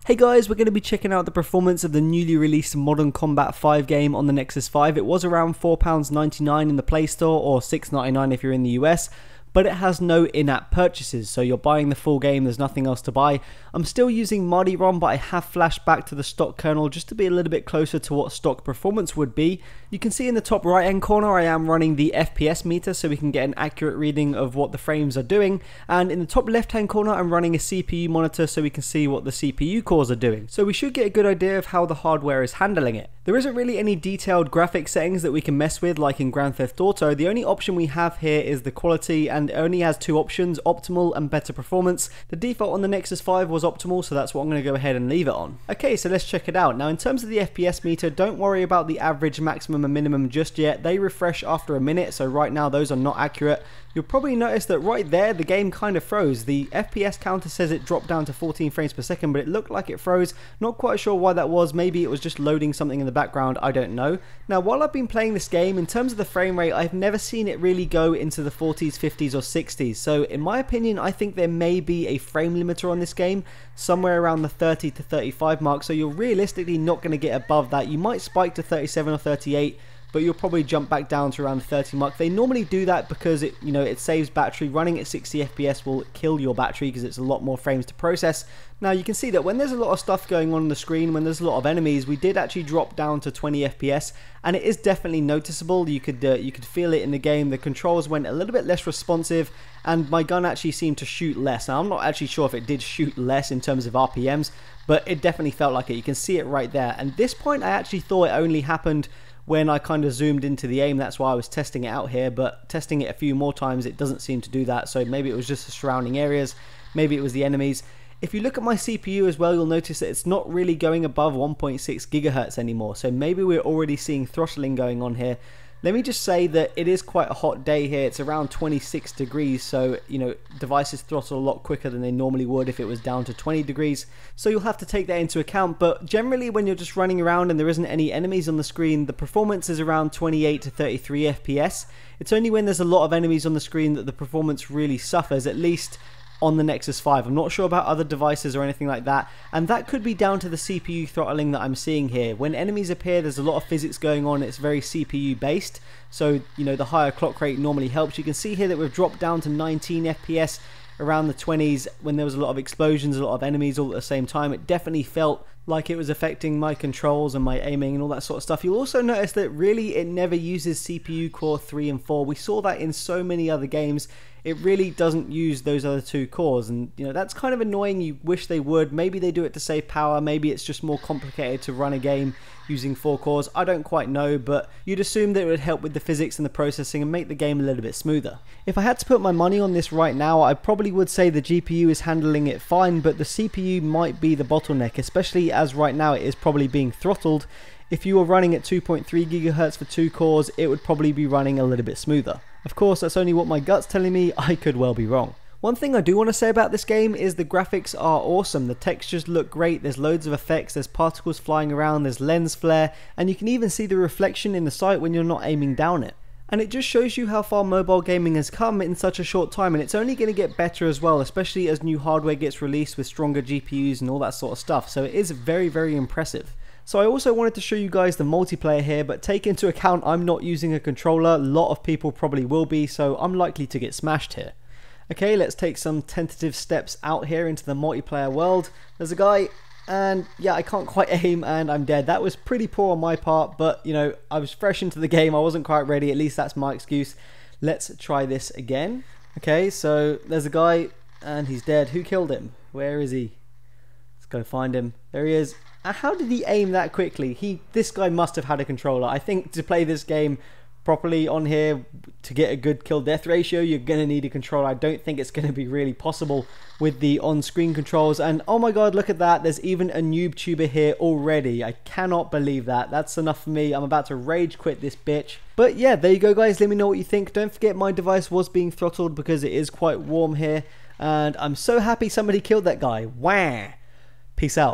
Hey guys, we're going to be checking out the performance of the newly released Modern Combat 5 game on the Nexus 5. It was around £4.99 in the Play Store or $6.99 if you're in the US, but it has no in-app purchases, so you're buying the full game, there's nothing else to buy. I'm still using Mardi-ROM, but I have flashed back to the stock kernel just to be a little bit closer to what stock performance would be. You can see in the top right hand corner I am running the FPS meter so we can get an accurate reading of what the frames are doing, and in the top left hand corner I'm running a CPU monitor so we can see what the CPU cores are doing. So we should get a good idea of how the hardware is handling it. There isn't really any detailed graphic settings that we can mess with like in Grand Theft Auto. The only option we have here is the quality, and it only has two options, optimal and better performance. The default on the Nexus 5 was optimal, so that's what I'm going to go ahead and leave it on. Okay, so let's check it out. Now in terms of the FPS meter, don't worry about the average, maximum and minimum just yet. They refresh after a minute, so right now those are not accurate. You'll probably notice that right there the game kind of froze. The FPS counter says it dropped down to 14 frames per second, but it looked like it froze. Not quite sure why that was. Maybe it was just loading something in the background, I don't know. Now while I've been playing this game, in terms of the frame rate, I've never seen it really go into the 40s, 50s or 60s. So in my opinion, I think there may be a frame limiter on this game, somewhere around the 30 to 35 mark. So you're realistically not going to get above that. You might spike to 37 or 38, but you'll probably jump back down to around the 30 mark. They normally do that because it saves battery. Running at 60 FPS will kill your battery because it's a lot more frames to process. Now you can see that when there's a lot of stuff going on the screen, when there's a lot of enemies, we did actually drop down to 20 FPS, and it is definitely noticeable. You could feel it in the game. The controls went a little bit less responsive, and my gun actually seemed to shoot less. Now I'm not actually sure if it did shoot less in terms of RPMs, but it definitely felt like it. You can see it right there. And this point I actually thought it only happened when I kind of zoomed into the aim. That's why I was testing it out here, but testing it a few more times it doesn't seem to do that. So maybe it was just the surrounding areas, maybe it was the enemies. If you look at my CPU as well, you'll notice that it's not really going above 1.6 gigahertz anymore, so maybe we're already seeing throttling going on here. Let me just say that it is quite a hot day here. It's around 26 degrees, so devices throttle a lot quicker than they normally would if it was down to 20 degrees. So you'll have to take that into account, but generally when you're just running around and there isn't any enemies on the screen, the performance is around 28 to 33 FPS. It's only when there's a lot of enemies on the screen that the performance really suffers, at least on the Nexus 5. I'm not sure about other devices or anything like that, and that could be down to the CPU throttling that I'm seeing here. When enemies appear, there's a lot of physics going on. It's very CPU based, so the higher clock rate normally helps. You can see here that we've dropped down to 19 FPS, around the 20s when there was a lot of explosions, a lot of enemies all at the same time. It definitely felt like it was affecting my controls and my aiming and all that sort of stuff. You'll also notice that really it never uses CPU core 3 and 4. We saw that in so many other games. It really doesn't use those other two cores, and that's kind of annoying. You wish they would. Maybe they do it to save power, maybe it's just more complicated to run a game using 4 cores. I don't quite know, but you'd assume that it would help with the physics and the processing and make the game a little bit smoother. If I had to put my money on this right now, I probably would say the GPU is handling it fine, but the CPU might be the bottleneck, especially as right now it is probably being throttled. If you were running at 2.3 GHz for 2 cores, it would probably be running a little bit smoother. Of course, that's only what my gut's telling me. I could well be wrong. One thing I do want to say about this game is the graphics are awesome. The textures look great, there's loads of effects, there's particles flying around, there's lens flare, and you can even see the reflection in the sight when you're not aiming down it. And it just shows you how far mobile gaming has come in such a short time, and it's only going to get better as well, especially as new hardware gets released with stronger GPUs and all that sort of stuff. So it is very, very impressive. So I also wanted to show you guys the multiplayer here, but take into account I'm not using a controller. A lot of people probably will be, so I'm likely to get smashed here. Okay, let's take some tentative steps out here into the multiplayer world. There's a guy, and yeah, I can't quite aim and I'm dead. That was pretty poor on my part, but I was fresh into the game. I wasn't quite ready, at least that's my excuse. Let's try this again. Okay, so there's a guy and he's dead. Who killed him? Where is he? Let's go find him. There he is. How did he aim that quickly? This guy must have had a controller. I think to play this game properly on here, to get a good kill death ratio, you're going to need a controller. I don't think it's going to be really possible with the on-screen controls. And oh my god, look at that. There's even a noob tuber here already. I cannot believe that. That's enough for me. I'm about to rage quit this bitch. But yeah, there you go guys. Let me know what you think. Don't forget my device was being throttled because it is quite warm here. And I'm so happy somebody killed that guy. Wah! Peace out.